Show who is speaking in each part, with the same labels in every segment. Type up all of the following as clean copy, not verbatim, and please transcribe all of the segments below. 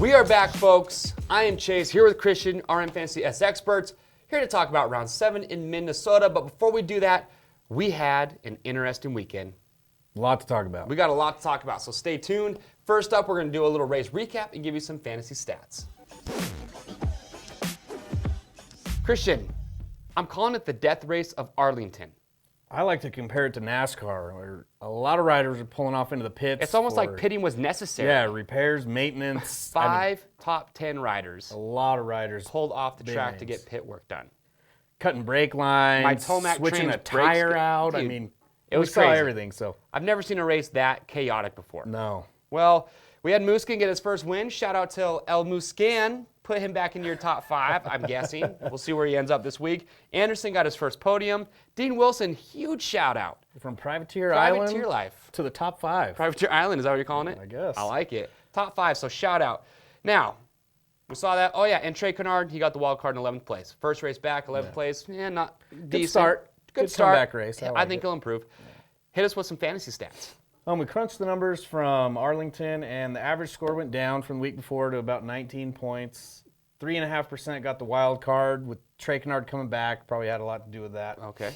Speaker 1: We are back, folks. I am Chase, here with Christian, RMFantasy SXperts, here to talk about round 7 in Minnesota. But before we do that, we had an interesting weekend.
Speaker 2: A lot to talk about.
Speaker 1: We got a lot to talk about, so stay tuned. First up, we're going to do a little race recap and give you some fantasy stats. Christian, I'm calling it the death race of Arlington.
Speaker 2: I like to compare it to NASCAR, where a lot of riders are pulling off into the pits.
Speaker 1: It's almost like pitting was necessary.
Speaker 2: Yeah, repairs, maintenance.
Speaker 1: Five top 10 riders.
Speaker 2: A lot of riders
Speaker 1: pulled off the track to get pit work done.
Speaker 2: Cutting brake lines,
Speaker 1: My Tomac
Speaker 2: switching a
Speaker 1: Trains
Speaker 2: tire out.
Speaker 1: Dude,
Speaker 2: I mean,
Speaker 1: it was
Speaker 2: saw
Speaker 1: crazy.
Speaker 2: everything. So
Speaker 1: I've never seen a race that chaotic before.
Speaker 2: No.
Speaker 1: Well, we had Muskin get his first win. Shout out to El Muscan. Put him back in your top 5, I'm guessing. We'll see where he ends up this week. Anderson got his first podium. Dean Wilson, huge shout out.
Speaker 2: From Privateer Island
Speaker 1: Privateer life
Speaker 2: to the top 5.
Speaker 1: Privateer Island, is that what you're calling it?
Speaker 2: I guess.
Speaker 1: I like it. Top 5, so shout out. Now, we saw that. Oh, yeah, and Trey Kennard, he got the wild card in 11th place. First race back, 11th place. Yeah, not decent.
Speaker 2: Good start.
Speaker 1: Good start.
Speaker 2: Comeback race.
Speaker 1: I think he'll improve. Hit us with some fantasy stats.
Speaker 2: We crunched the numbers from Arlington, and the average score went down from the week before to about 19 points. 3.5% got the wild card, with Trey Kennard coming back. Probably had a lot to do with that.
Speaker 1: Okay.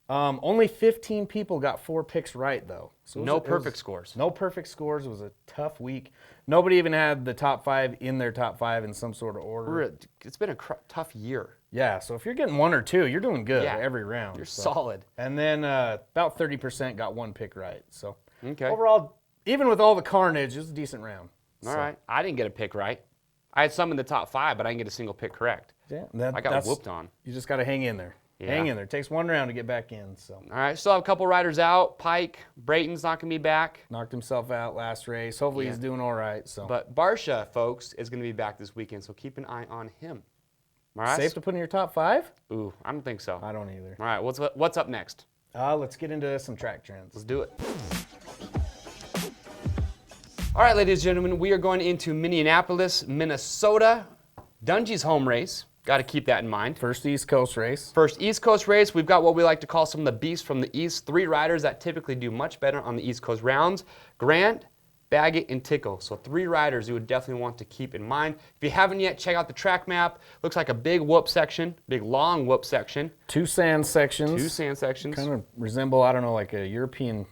Speaker 2: Only 15 people got 4 picks right, though. So
Speaker 1: no perfect scores.
Speaker 2: No perfect scores. It was a tough week. Nobody even had the top 5 in their top 5 in some sort of order.
Speaker 1: It's been a tough year.
Speaker 2: Yeah, so if you're getting 1 or 2, you're doing good every round.
Speaker 1: You're solid.
Speaker 2: And then about 30% got 1 pick right. So overall, even with all the carnage, it was a decent round.
Speaker 1: All right. I didn't get a pick right. I had some in the top 5, but I didn't get a single pick correct.
Speaker 2: Yeah,
Speaker 1: I got whooped on.
Speaker 2: You just got to hang in there. Yeah. Hang in there. It takes 1 round to get back in. So.
Speaker 1: All right, still have a couple riders out. Pike, Brayton's not going to be back.
Speaker 2: Knocked himself out last race. Hopefully he's doing all right. So.
Speaker 1: But Barsha, folks, is going to be back this weekend, so keep an eye on him. All right?
Speaker 2: Safe to put in your top 5?
Speaker 1: Ooh, I don't think so.
Speaker 2: I don't either.
Speaker 1: All right, what's up next?
Speaker 2: Let's get into some track trends.
Speaker 1: Let's do it. All right, ladies and gentlemen, we are going into Minneapolis, Minnesota. Dungey's home race. Got to keep that in mind.
Speaker 2: First East Coast race.
Speaker 1: First East Coast race. We've got what we like to call some of the beasts from the East. 3 riders that typically do much better on the East Coast rounds. Grant, Baggett, and Tickle. So 3 riders you would definitely want to keep in mind. If you haven't yet, check out the track map. Looks like a big whoop section, big long whoop section.
Speaker 2: 2 sand sections.
Speaker 1: 2 sand sections.
Speaker 2: Kind of resemble, I don't know, like a European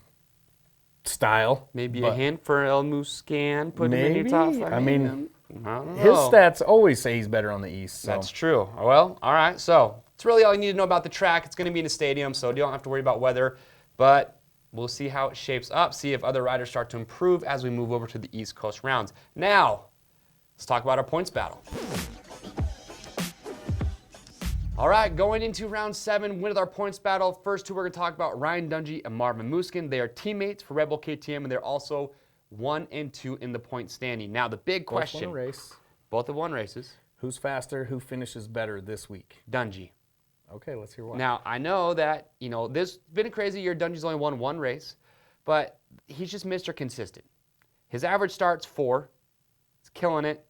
Speaker 2: style.
Speaker 1: Maybe a hint for El Muscan. Put him in your top 5.
Speaker 2: I mean,
Speaker 1: I don't know.
Speaker 2: His stats always say he's better on the East. So.
Speaker 1: That's true. Well, all right. So it's really all you need to know about the track. It's going to be in a stadium, so you don't have to worry about weather. But we'll see how it shapes up, see if other riders start to improve as we move over to the East Coast rounds. Now, let's talk about our points battle. All right, going into round 7 with our points battle. First 2 we're going to talk about Ryan Dungey and Marvin Muskin. They are teammates for Red Bull KTM, and they're also 1 and 2 in the point standing. Now, the big question.
Speaker 2: Both won a race.
Speaker 1: Both have won races.
Speaker 2: Who's faster? Who finishes better this week?
Speaker 1: Dungey.
Speaker 2: Okay, let's hear why.
Speaker 1: Now, I know that, this has been a crazy year. Dungey's only won 1 race, but he's just Mr. Consistent. His average start's 4. He's killing it.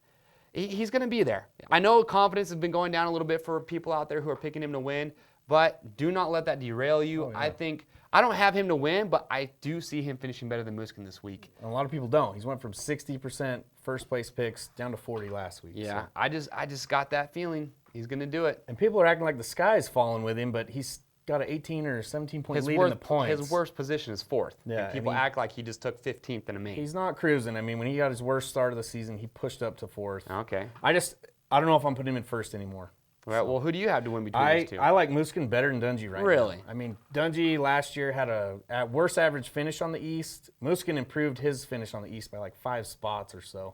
Speaker 1: He's going to be there. I know confidence has been going down a little bit for people out there who are picking him to win, but do not let that derail you.
Speaker 2: Oh, yeah.
Speaker 1: I don't have him to win, but I do see him finishing better than Muskin this week.
Speaker 2: A lot of people don't. He's went from 60% first place picks down to 40 last week.
Speaker 1: Yeah,
Speaker 2: so.
Speaker 1: I just got that feeling. He's going to do it.
Speaker 2: And people are acting like the sky's falling with him, but he's got an 18 or 17 point lead in the points.
Speaker 1: His worst position is 4th.
Speaker 2: Yeah,
Speaker 1: and people act like he just took 15th in a main.
Speaker 2: He's not cruising. I mean, when he got his worst start of the season, he pushed up to 4th.
Speaker 1: Okay.
Speaker 2: I don't know if I'm putting him in 1st anymore.
Speaker 1: All right, well, who do you have to win between those 2?
Speaker 2: I like Muskin better than Dungey right now.
Speaker 1: Really?
Speaker 2: I mean, Dungey last year had a worse average finish on the East. Muskin improved his finish on the East by like 5 spots or so.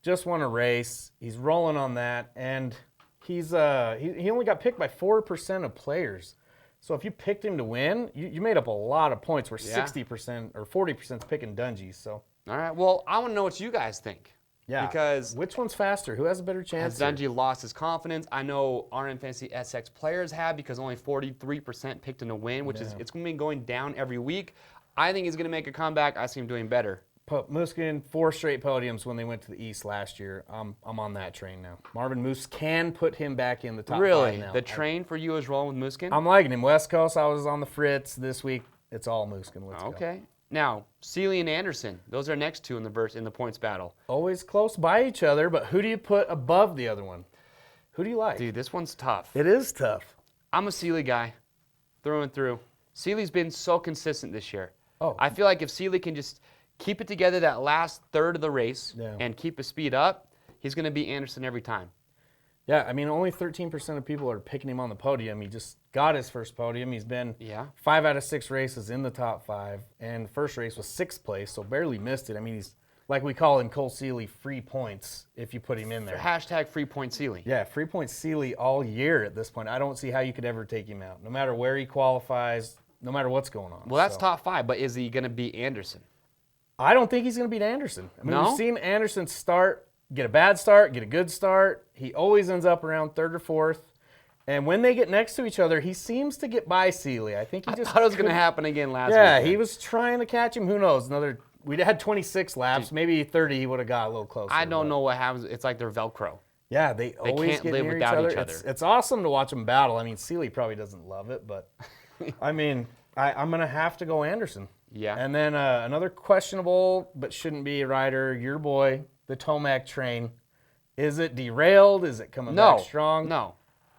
Speaker 2: Just won a race. He's rolling on that, and he only got picked by 4% of players. So if you picked him to win, you made up a lot of points where 60% or 40% is picking Dungey. So.
Speaker 1: All right, well, I want to know what you guys think.
Speaker 2: Yeah.
Speaker 1: Because
Speaker 2: which one's faster? Who has a better chance?
Speaker 1: Has Dungey lost his confidence? I know RMFantasySX players have, because only 43% picked him to win, which is it's going to be going down every week. I think he's going to make a comeback. I see him doing better.
Speaker 2: Muskin, 4 straight podiums when they went to the East last year. I'm on that train now. Marvin Moose can put him back in the top 5 now.
Speaker 1: Really? The train for you is rolling with Muskin?
Speaker 2: I'm liking him. West Coast, I was on the Fritz this week. It's all Muskin. Let's go.
Speaker 1: Okay. Now, Seeley and Anderson, those are next two in the points battle.
Speaker 2: Always close by each other, but who do you put above the other one? Who do you like?
Speaker 1: Dude, this one's tough.
Speaker 2: It is tough.
Speaker 1: I'm a Seeley guy, through and through. Seeley's been so consistent this year.
Speaker 2: Oh.
Speaker 1: I feel like if Seeley can just keep it together that last third of the race and keep his speed up, he's going to beat Anderson every time.
Speaker 2: Yeah, I mean, only 13% of people are picking him on the podium. He just got his first podium. He's been 5 out of 6 races in the top 5, and the first race was 6th place, so barely missed it. I mean, he's, like we call him, Cole Seeley, free points if you put him in there.
Speaker 1: Hashtag free point Seeley.
Speaker 2: Yeah, free point Seeley all year at this point. I don't see how you could ever take him out, no matter where he qualifies, no matter what's going on.
Speaker 1: Well, that's top 5, but is he going to beat Anderson?
Speaker 2: I don't think he's going to beat Anderson. I mean,
Speaker 1: No?
Speaker 2: we've seen Anderson get a bad start, get a good start. He always ends up around 3rd or 4th. And when they get next to each other, he seems to get by Seeley. I think he just
Speaker 1: thought it was going to happen again last week.
Speaker 2: Yeah, he was trying to catch him. Who knows? We had 26 laps.
Speaker 1: Dude.
Speaker 2: Maybe 30, he would have got a little closer.
Speaker 1: I don't know what happens. It's like they're Velcro.
Speaker 2: Yeah, they always
Speaker 1: can't
Speaker 2: get
Speaker 1: live
Speaker 2: near
Speaker 1: without
Speaker 2: each
Speaker 1: each
Speaker 2: other.
Speaker 1: other.
Speaker 2: It's awesome to watch them battle. I mean, Seeley probably doesn't love it, but I mean, I'm going to have to go Anderson.
Speaker 1: Yeah.
Speaker 2: And then another questionable, but shouldn't be a rider, your boy, the Tomac train. Is it derailed? Is it coming back strong?
Speaker 1: No,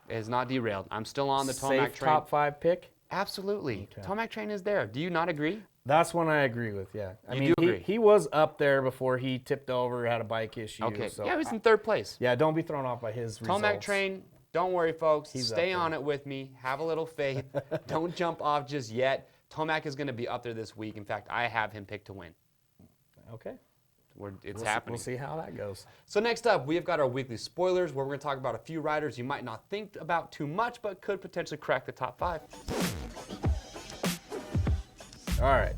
Speaker 1: it is not derailed. I'm still on the Tomac
Speaker 2: Safe
Speaker 1: train.
Speaker 2: top 5 pick?
Speaker 1: Absolutely. Okay. Tomac train is there. Do you not agree?
Speaker 2: That's one I agree with, yeah. I
Speaker 1: You
Speaker 2: mean,
Speaker 1: do agree.
Speaker 2: he was up there before he tipped over, had a bike issue.
Speaker 1: Okay.
Speaker 2: So
Speaker 1: yeah, he was in 3rd place.
Speaker 2: Yeah, don't be thrown off by his results.
Speaker 1: Tomac train, don't worry, folks.
Speaker 2: He's
Speaker 1: Stay on it with me. Have a little faith. Don't jump off just yet. Tomac is going to be up there this week. In fact, I have him picked to win.
Speaker 2: Okay.
Speaker 1: It's happening.
Speaker 2: We'll see how that goes.
Speaker 1: So next up, we have got our weekly spoilers, where we're going to talk about a few riders you might not think about too much, but could potentially crack the top 5.
Speaker 2: All right.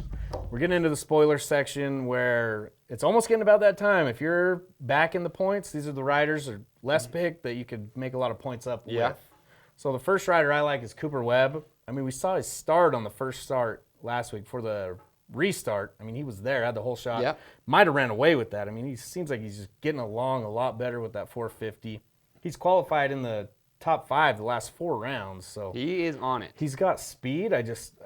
Speaker 2: We're getting into the spoiler section where it's almost getting about that time. If you're back in the points, these are the riders or less picked that you could make a lot of points up with. So the first rider I like is Cooper Webb. I mean, we saw his start on the first start last week for the restart. I mean, he was there, had the whole shot.
Speaker 1: Yeah.
Speaker 2: Might have ran away with that. I mean, he seems like he's just getting along a lot better with that 450. He's qualified in the top 5 the last 4 rounds. So
Speaker 1: He is on it.
Speaker 2: he's got speed.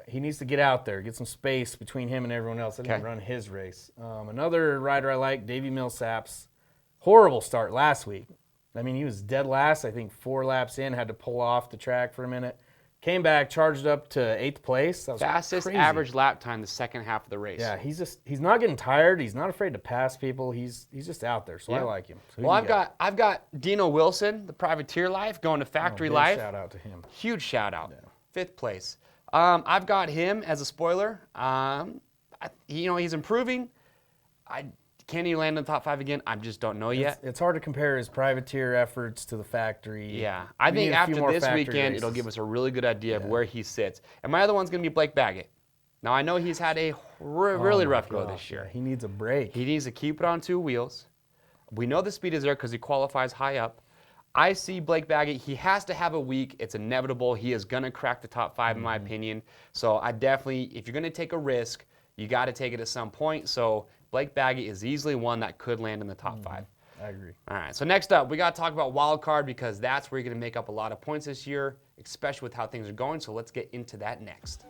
Speaker 2: He needs to get out there, get some space between him and everyone else, and then run his race. Another rider I like, Davey Millsaps. Horrible start last week. I mean, he was dead last, I think 4 laps in, had to pull off the track for a minute. Came back, charged up to 8th place. That was
Speaker 1: Fastest
Speaker 2: crazy.
Speaker 1: average lap time the second half of the race.
Speaker 2: Yeah, he's not getting tired. He's not afraid to pass people. He's just out there, so I like him. So
Speaker 1: well, I've got Dino Wilson, the Privateer Life, going to Factory
Speaker 2: big
Speaker 1: Life.
Speaker 2: Shout out to him.
Speaker 1: Huge shout out. 5th place. I've got him as a spoiler. He's improving. Can he land in the top 5 again? I just don't know yet.
Speaker 2: It's hard to compare his Privateer efforts to the Factory.
Speaker 1: Yeah, I think after this weekend, it'll give us a really good idea of where he sits. And my other one's going to be Blake Baggett. Now, I know he's had a really rough go this year.
Speaker 2: Yeah, he needs a break.
Speaker 1: He needs to keep it on 2 wheels. We know the speed is there because he qualifies high up. I see Blake Baggett. He has to have a week. It's inevitable. He is going to crack the top 5, in my opinion. So I definitely, if you're going to take a risk, you got to take it at some point. So Blake Baggett is easily one that could land in the top 5.
Speaker 2: I agree.
Speaker 1: All right, so next up, we got to talk about Wildcard because that's where you're going to make up a lot of points this year, especially with how things are going. So let's get into that next.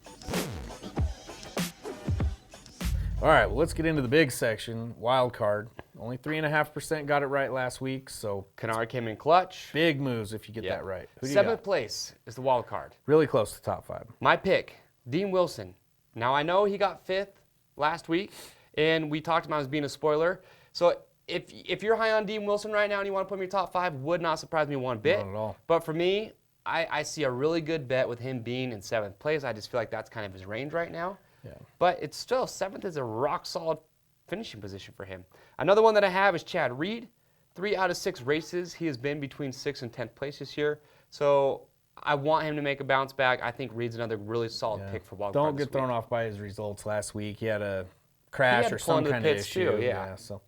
Speaker 2: All right, well, let's get into the big section, Wildcard. Only 3.5% got it right last week, so
Speaker 1: Kennard came in clutch.
Speaker 2: big moves if you get that right. Who do you
Speaker 1: 7th
Speaker 2: got?
Speaker 1: place is the Wildcard.
Speaker 2: Really close to top 5.
Speaker 1: My pick, Dean Wilson. Now, I know he got 5th last week, and we talked about him as being a spoiler. So if you're high on Dean Wilson right now and you want to put him in your top 5, would not surprise me one bit.
Speaker 2: Not at all.
Speaker 1: But for me, I see a really good bet with him being in 7th place. I just feel like that's kind of his range right now.
Speaker 2: Yeah.
Speaker 1: But it's still, 7th is a rock-solid finishing position for him. Another one that I have is Chad Reed. 3 out of 6 races, he has been between 6th and 10th place this year. So I want him to make a bounce back. I think Reed's another really solid pick for Wildcard.
Speaker 2: Don't get thrown off by his results last week. He had a crash or some kind of issue.
Speaker 1: Too, yeah.
Speaker 2: So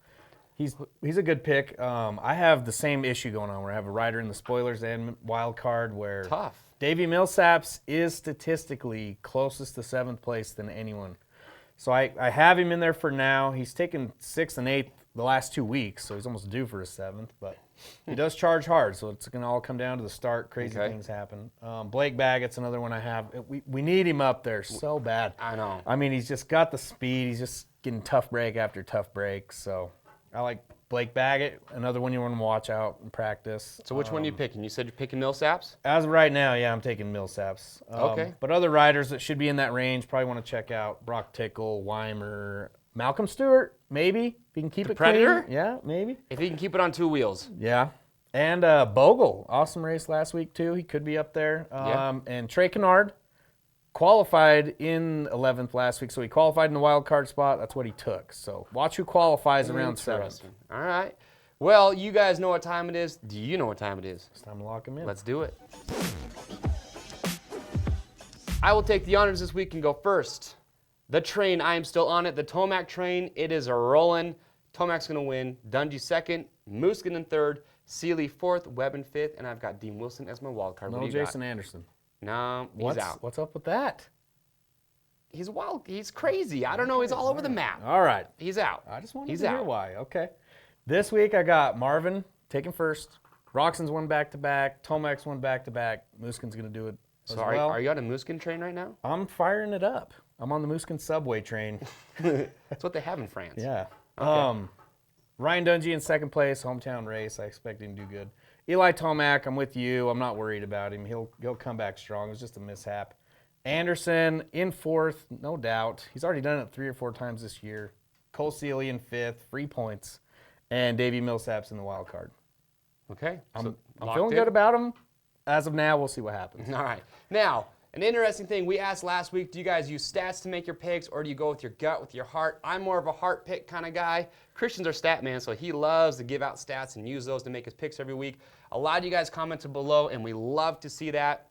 Speaker 2: he's a good pick. I have the same issue going on where I have a rider in the spoilers and Wildcard where
Speaker 1: Tough.
Speaker 2: Davey Millsaps is statistically closest to 7th place than anyone. So I have him in there for now. He's taken 6th and 8th the last 2 weeks, so he's almost due for a 7th. But he does charge hard, so it's going to all come down to the start. Crazy things happen. Blake Baggett's another one I have. We need him up there so bad.
Speaker 1: I know.
Speaker 2: I mean, he's just got the speed. He's just getting tough break after tough break. So I like Blake Baggett, another one you want to watch out in practice.
Speaker 1: So which one are you picking? You said you're picking Millsaps?
Speaker 2: As of right now, yeah, I'm taking Millsaps.
Speaker 1: Okay.
Speaker 2: But other riders that should be in that range, probably want to check out Brock Tickle, Weimer, Malcolm Stewart, maybe, if he can keep it
Speaker 1: Predator?
Speaker 2: clean. Yeah, maybe.
Speaker 1: If he can keep it on 2 wheels.
Speaker 2: Yeah. And Bogle, awesome race last week, too. He could be up there. And Trey Kennard qualified in 11th last week, so he qualified in the wild card spot. That's what he took. So watch who qualifies around 7th.
Speaker 1: All right. Well, you guys know what time it is. Do you know what time it is?
Speaker 2: It's time to lock him in.
Speaker 1: Let's do it. I will take the honors this week and go first. The train, I am still on it. The Tomac train, it is a rolling. Tomac's going to win. Dungey 2nd, Muskin in 3rd, Seeley 4th, Webb in 5th, and I've got Dean Wilson as my wild card.
Speaker 2: No Jason Anderson.
Speaker 1: No, he's out.
Speaker 2: What's up with that?
Speaker 1: He's wild. He's crazy. I don't know. He's all over the map.
Speaker 2: All right.
Speaker 1: He's out.
Speaker 2: I just wanted to hear why. Okay. This week I got Marvin taking first. Roxon's won back-to-back. Tomac's won back-to-back. Muskin's going to do it as well.
Speaker 1: Are you on a Muskin train right now?
Speaker 2: I'm firing it up. I'm on the Muskin subway train.
Speaker 1: That's what they have in France.
Speaker 2: Yeah.
Speaker 1: Okay.
Speaker 2: Ryan Dungey in 2nd place, hometown race. I expect him to do good. Eli Tomac, I'm with you. I'm not worried about him. He'll come back strong. It was just a mishap. Anderson in 4th, no doubt. He's already done it 3 or 4 times this year. Cole Seeley in 5th, free points. And Davey Millsaps in the wild card.
Speaker 1: Okay.
Speaker 2: I'm feeling good about him. As of now, we'll see what happens.
Speaker 1: All right. Now, an interesting thing, we asked last week, do you guys use stats to make your picks, or do you go with your gut, with your heart? I'm more of a heart pick kind of guy. Christian's our stat man, so he loves to give out stats and use those to make his picks every week. A lot of you guys commented below, and we love to see that.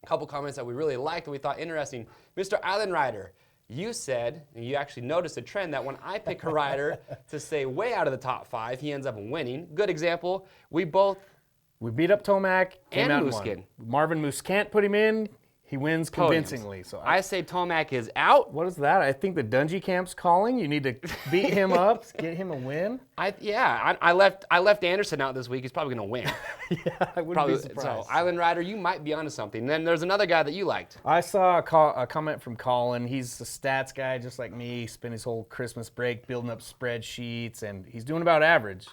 Speaker 1: A couple comments that we really liked and we thought interesting. Mr. Island Rider, you said, and you actually noticed a trend that when I pick a rider to stay way out of the top 5, he ends up winning. Good example. We
Speaker 2: beat up Tomac
Speaker 1: and
Speaker 2: and
Speaker 1: Muskin.
Speaker 2: Marvin Moose can't put him in. He wins convincingly. So
Speaker 1: I say Tomac is out.
Speaker 2: What is that? I think the Dungey camp's calling. You need to beat him up, get him a win.
Speaker 1: I left Anderson out this week. He's probably going to win.
Speaker 2: Yeah, I wouldn't be surprised.
Speaker 1: So Island Rider, you might be onto something. Then there's another guy that you liked.
Speaker 2: I saw a comment from Colin. He's a stats guy just like me. He spent his whole Christmas break building up spreadsheets, and he's doing about average.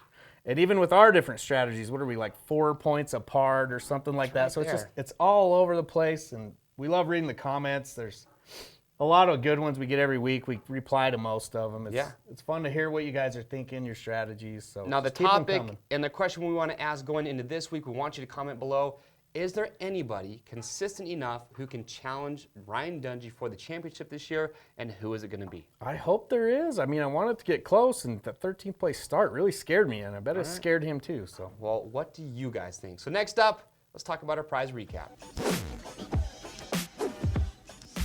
Speaker 2: And even with our different strategies, what are we, like 4 points apart or something like that? So it's all over the place, and we love reading the comments. There's a lot of good ones we get every week. We reply to most of them. It's fun to hear what you guys are thinking, your strategies. So
Speaker 1: now the topic and the question we want to ask going into this week, we want you to comment below. Is there anybody consistent enough who can challenge Ryan Dungey for the championship this year, and who is it going to be?
Speaker 2: I hope there is. I mean, I want it to get close, and the 13th place start really scared me, and I bet it scared him too. So,
Speaker 1: well, what do you guys think? So next up, let's talk about our prize recap.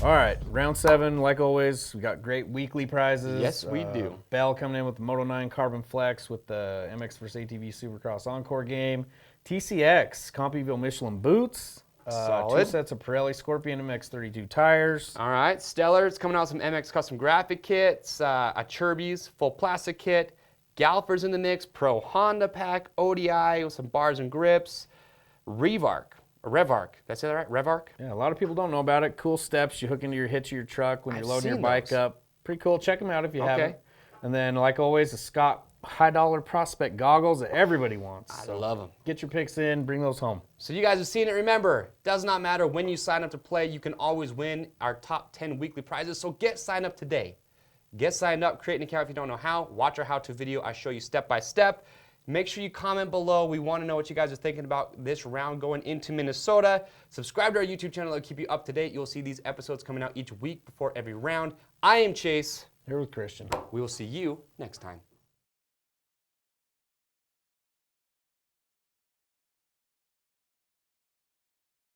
Speaker 2: All right, round 7, like always, we got great weekly prizes.
Speaker 1: Yes, we do.
Speaker 2: Bell coming in with the Moto 9 Carbon Flex with the MX vs. ATV Supercross Encore game. TCX, Compyville Michelin boots.
Speaker 1: Solid.
Speaker 2: 2 sets of Pirelli Scorpion MX32 tires.
Speaker 1: All right, Stellar, it's coming out with some MX custom graphic kits, a Chirby's full plastic kit, Galpers in the mix, Pro Honda pack, ODI with some bars and grips, Revark. Did I say that right? Revark?
Speaker 2: Yeah, a lot of people don't know about it. Cool steps you hook into your hitch of your truck when you're loading your bike up. Pretty cool. Check them out if you haven't. And then, like always, the Scott high-dollar prospect goggles that everybody wants.
Speaker 1: I love them.
Speaker 2: Get your picks in. Bring those home.
Speaker 1: So you guys have seen it. Remember, does not matter when you sign up to play. You can always win our top 10 weekly prizes. So get signed up today. Get signed up. Create an account if you don't know how. Watch our how-to video. I show you step by step. Make sure you comment below. We want to know what you guys are thinking about this round going into Minnesota. Subscribe to our YouTube channel. It'll keep you up to date. You'll see these episodes coming out each week before every round. I am Chase.
Speaker 2: Here with Christian.
Speaker 1: We will see you next time.